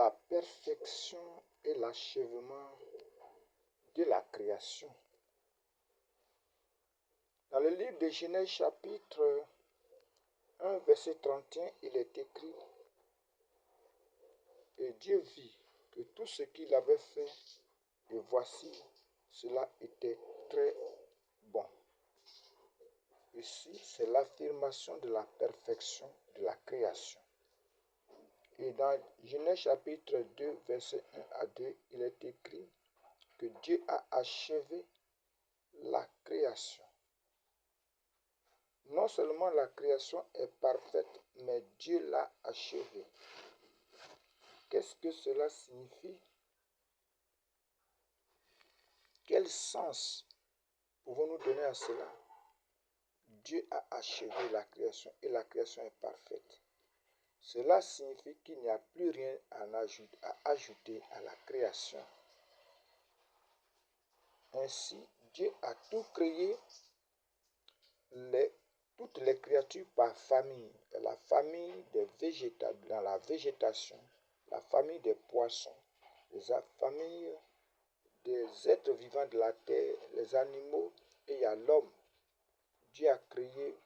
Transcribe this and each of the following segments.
la perfection et l'achèvement de la création. Dans le livre de Genèse chapitre 1 verset 31, il est écrit: et Dieu vit que tout ce qu'il avait fait, et voici, cela était très bon. Ici, c'est l'affirmation de la perfection de la création. Et dans Genèse chapitre 2, verset 1 à 2, il est écrit que Dieu a achevé la création. Non seulement la création est parfaite, mais Dieu l'a achevée. Qu'est-ce que cela signifie? Quel sens pouvons-nous donner à cela? Dieu a achevé la création et la création est parfaite. Cela signifie qu'il n'y a plus rien à ajouter à la création. Ainsi, Dieu a tout créé, toutes les créatures par famille. La famille des végétales, dans la végétation, la famille des poissons, la famille des êtres vivants de la terre, les animaux, et il y a l'homme. Dieu a créé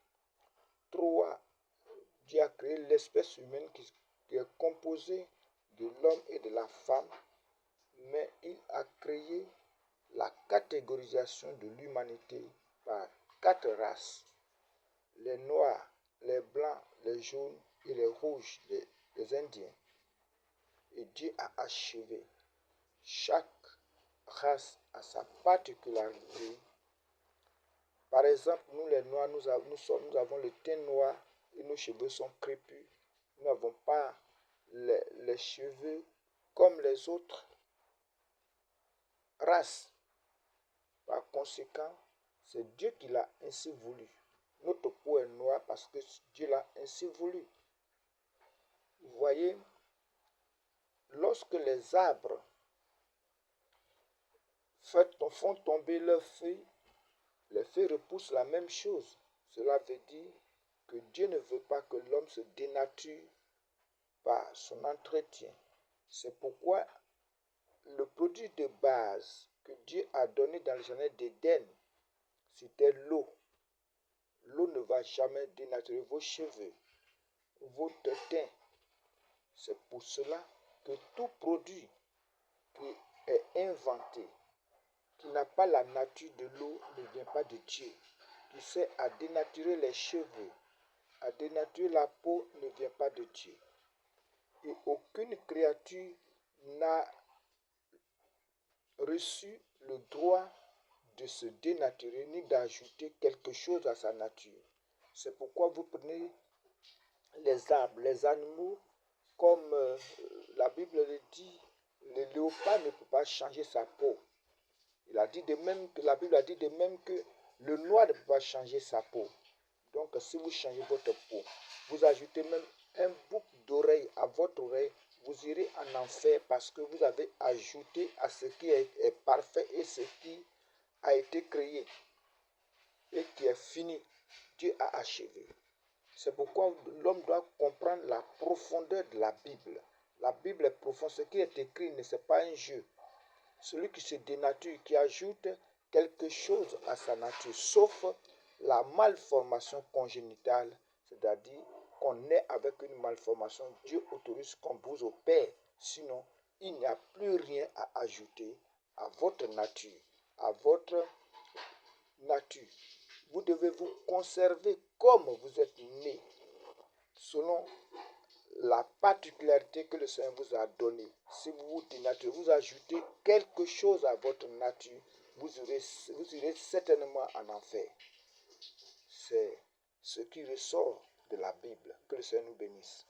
Dieu a créé l'espèce humaine qui est composée de l'homme et de la femme, mais il a créé la catégorisation de l'humanité par 4 races: les noirs, les blancs, les jaunes et les rouges, les Indiens. Et Dieu a achevé. Chaque race a sa particularité. Par exemple, nous les noirs, nous avons le teint noir et nos cheveux sont crépus. Nous n'avons pas les cheveux comme les autres races. Par conséquent, c'est Dieu qui l'a ainsi voulu. Notre peau est noire parce que Dieu l'a ainsi voulu. Vous voyez, lorsque les arbres font tomber leurs feuilles, les feuilles repoussent la même chose. Cela veut dire que Dieu ne veut pas que l'homme se dénature par son entretien. C'est pourquoi le produit de base que Dieu a donné dans le jardin d'Éden, c'était l'eau. L'eau ne va jamais dénaturer vos cheveux, votre teint. C'est pour cela que tout produit qui est inventé, qui n'a pas la nature de l'eau, ne vient pas de Dieu. Qui sert à dénaturer les cheveux, à dénaturer la peau, ne vient pas de Dieu. Et aucune créature n'a reçu le droit de se dénaturer ni d'ajouter quelque chose à sa nature. C'est pourquoi vous prenez les arbres, les animaux, comme la Bible le dit, le léopard ne peut pas changer sa peau. La Bible a dit de même que le noir ne peut pas changer sa peau. Donc si vous changez votre peau, vous ajoutez même un bouc d'oreille à votre oreille, vous irez en enfer parce que vous avez ajouté à ce qui est parfait et ce qui a été créé et qui est fini. Dieu a achevé. C'est pourquoi l'homme doit comprendre la profondeur de la Bible. La Bible est profonde. Ce qui est écrit ne c'est pas un jeu. Celui qui se dénature, qui ajoute quelque chose à sa nature, sauf la malformation congénitale, c'est-à-dire qu'on est avec une malformation, Dieu autorise qu'on vous opère. Sinon, il n'y a plus rien à ajouter à votre nature, à votre nature. Vous devez vous conserver comme vous êtes né, selon la particularité que le Seigneur vous a donnée. Si vous vous dénaturez, vous ajoutez quelque chose à votre nature, vous irez certainement en enfer. C'est ce qui ressort de la Bible. Que le Seigneur nous bénisse.